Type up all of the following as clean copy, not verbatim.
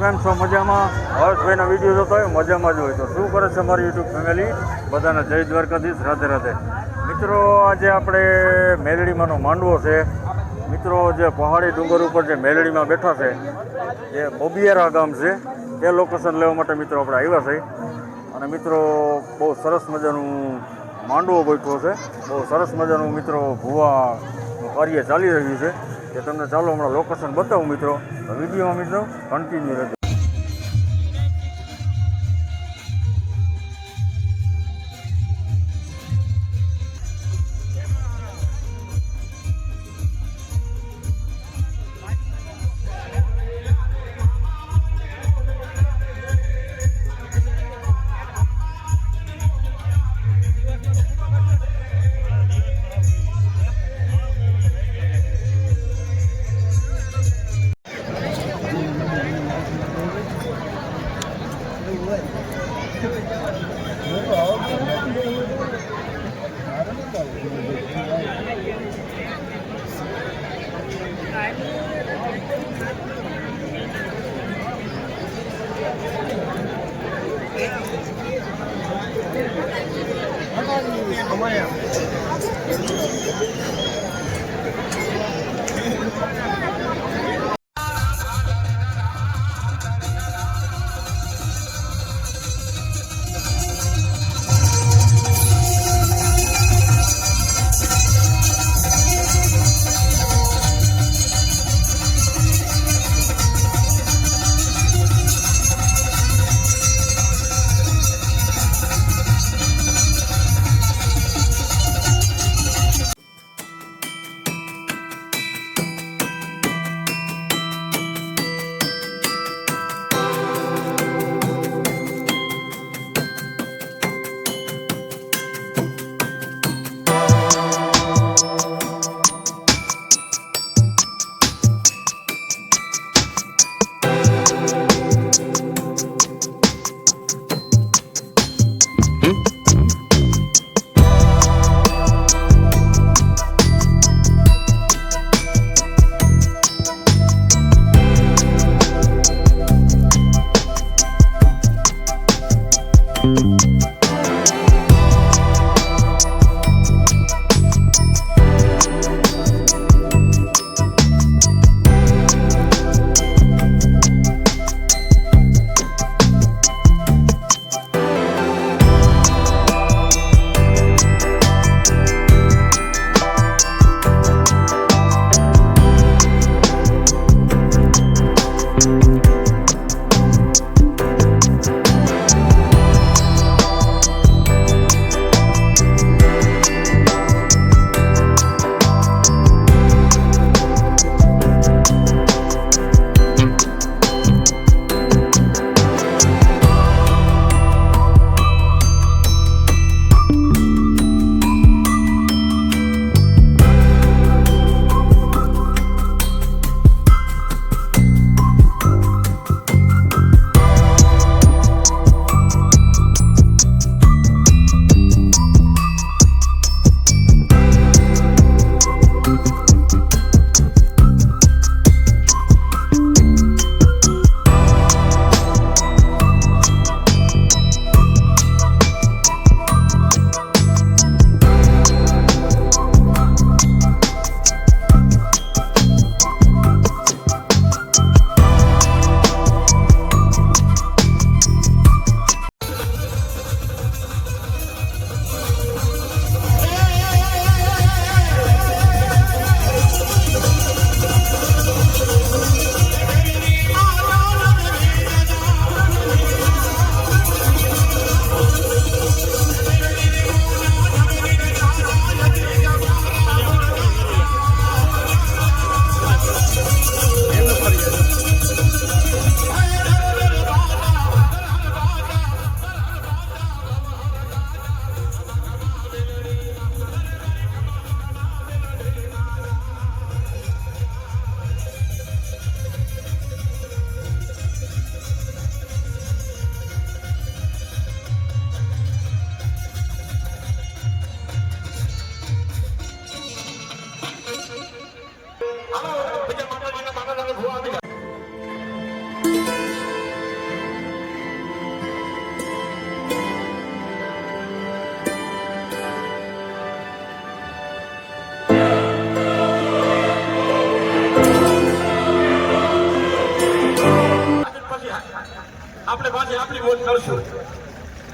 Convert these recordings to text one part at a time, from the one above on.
કેમ છો? મજામાં? હર્ષભાઈના વિડીયો જોતો હોય મજામાં જ હોય તો શું કરે છે મારી યુટ્યુબ ફેમિલી? બધાને જય દ્વારકાધીશ, રાધે રાધે. મિત્રો આજે આપણે મેલડીમાંનો માંડવો છે. મિત્રો જે પહાડી ડુંગર ઉપર જે મેલડીમાં બેઠા છે જે બોબિયારા ગામ છે તે લોકેશન લેવા માટે મિત્રો આપણે આવ્યા છે. અને મિત્રો બહુ સરસ મજાનું માંડવો ગોઠવો છે. બહુ સરસ મજાનું મિત્રો ભૂવાનું કાર્ય ચાલી રહ્યું છે કે તમને ચાલો હમણાં લોકેશન બતાવું મિત્રો. વિડીયોમાં મિત્રો કન્ટિન્યુ રહેજો.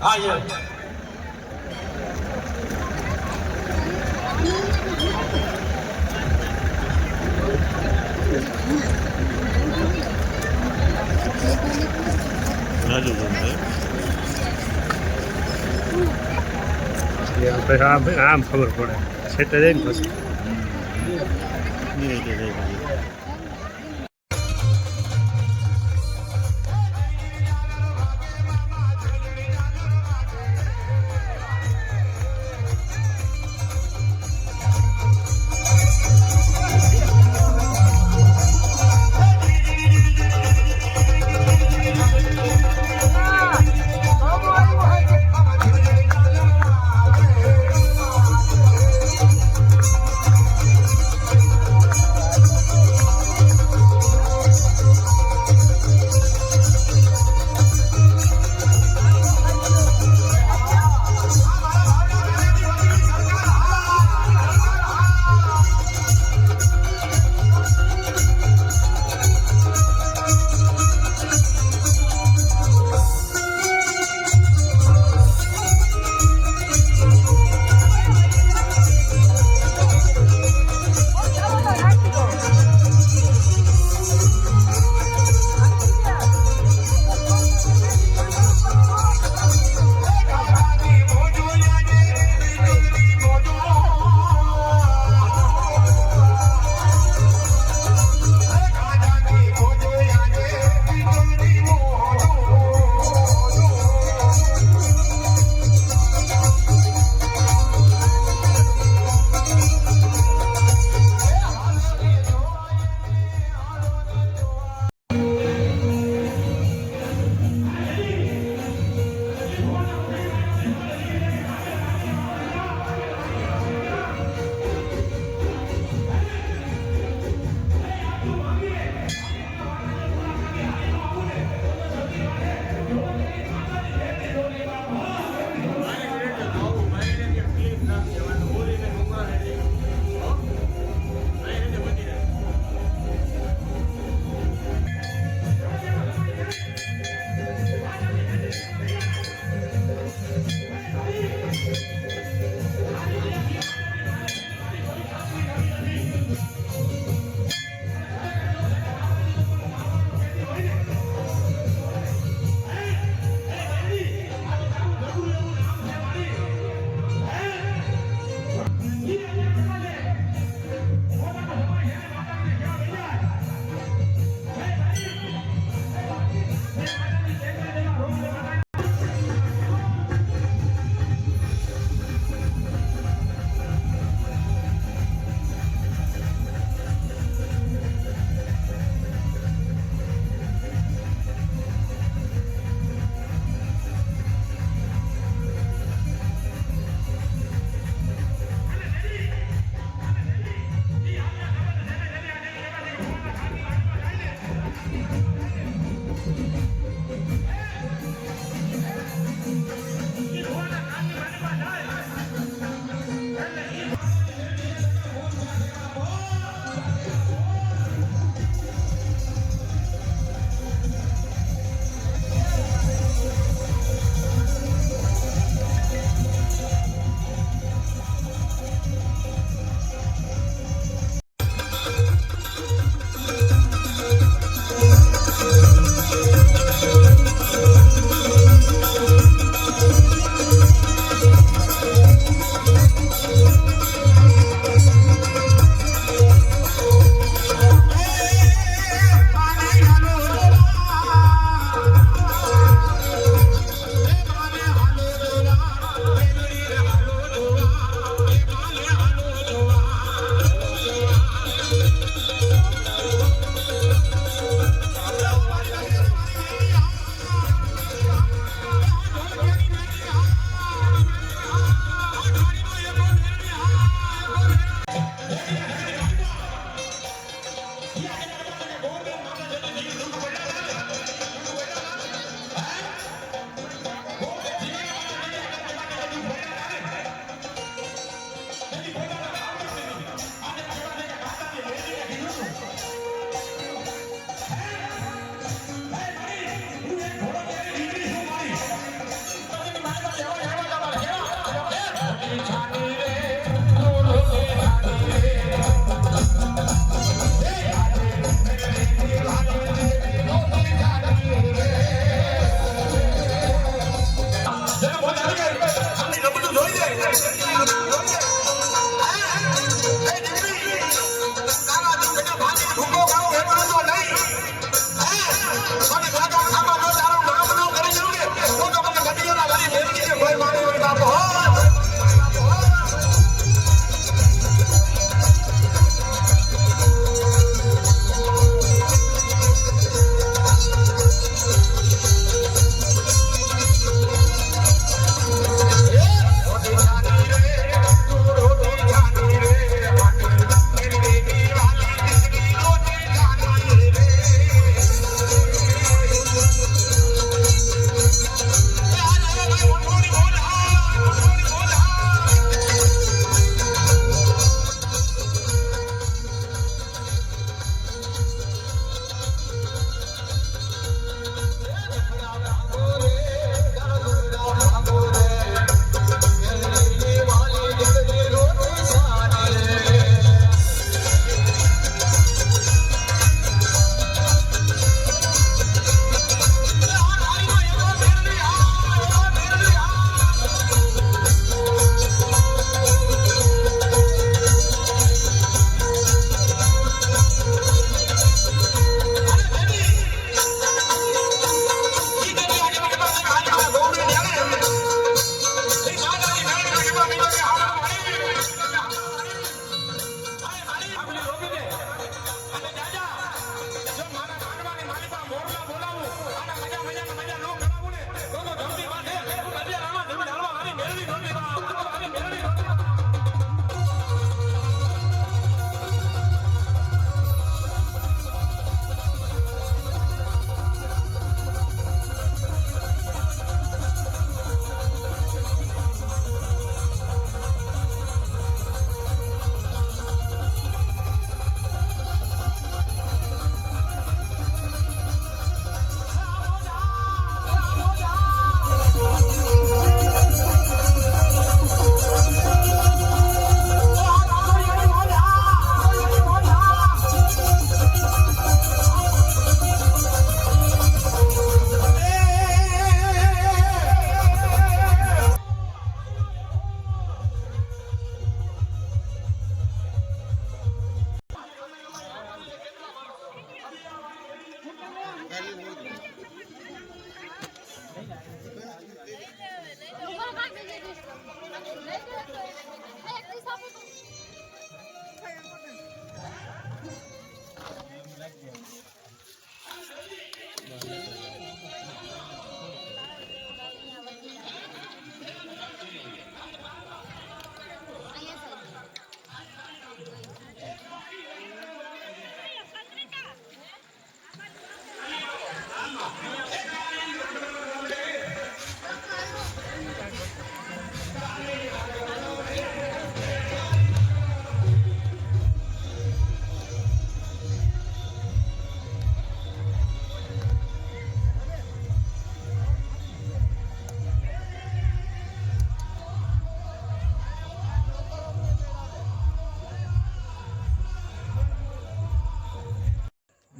હા યે રાજુ ભાઈ આમ ખબર પડે સેટ જાય ને પછી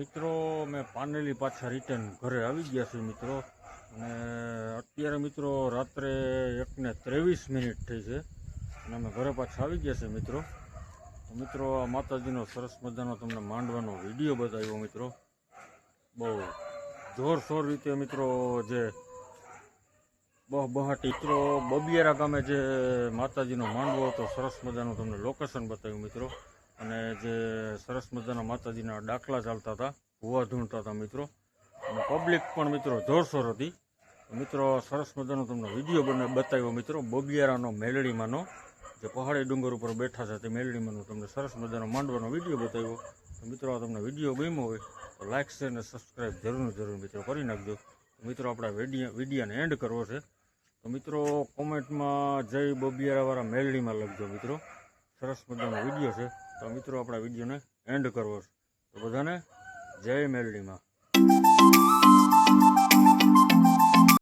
મિત્રો મેં પાનેલી પાછા રિટર્ન ઘરે આવી ગયા છે મિત્રો, અને અત્યારે મિત્રો રાત્રે 1:23 થઈ છે અને અમે ઘરે પાછા આવી ગયા છે મિત્રો. તો મિત્રો આ માતાજીનો સરસ મજાનો તમને માંડવાનો વિડીયો બતાવ્યો મિત્રો. બહુ જોરશોર રીતે મિત્રો જે બહાટી મિત્રો બબિયારા ગામે જે માતાજીનો માંડવો હતો, સરસ મજાનું તમને લોકેશન બતાવ્યું મિત્રો. અને જે સરસ મજાના માતાજીના દાખલા ચાલતા હતા, ભૂવા ધૂણતા હતા મિત્રો, અને પબ્લિક પણ મિત્રો જોરશોર હતી. મિત્રો સરસ મજાનો તમને વિડીયો બતાવ્યો મિત્રો, બબિયારાનો મેલડીમાંનો જે પહાડી ડુંગર ઉપર બેઠા છે તે મેલડીમાંનો તમને સરસ મજાનો માંડવાનો વિડીયો બતાવ્યો. તો મિત્રો આ તમને વિડીયો ગમ્યો હોય તો લાઇક શેર અને સબસ્ક્રાઈબ જરૂર મિત્રો કરી નાખજો. મિત્રો આપણા વિડીયોને એન્ડ કરવો છે, તો મિત્રો કોમેન્ટમાં જય બબિયારાવાળા મેલડીમાં લખજો મિત્રો. સરસ મજાનો વિડીયો છે, તો મિત્રો આપણા વિડીયોને એન્ડ કરવો છે. તો બધાને જય મેલડીમાં.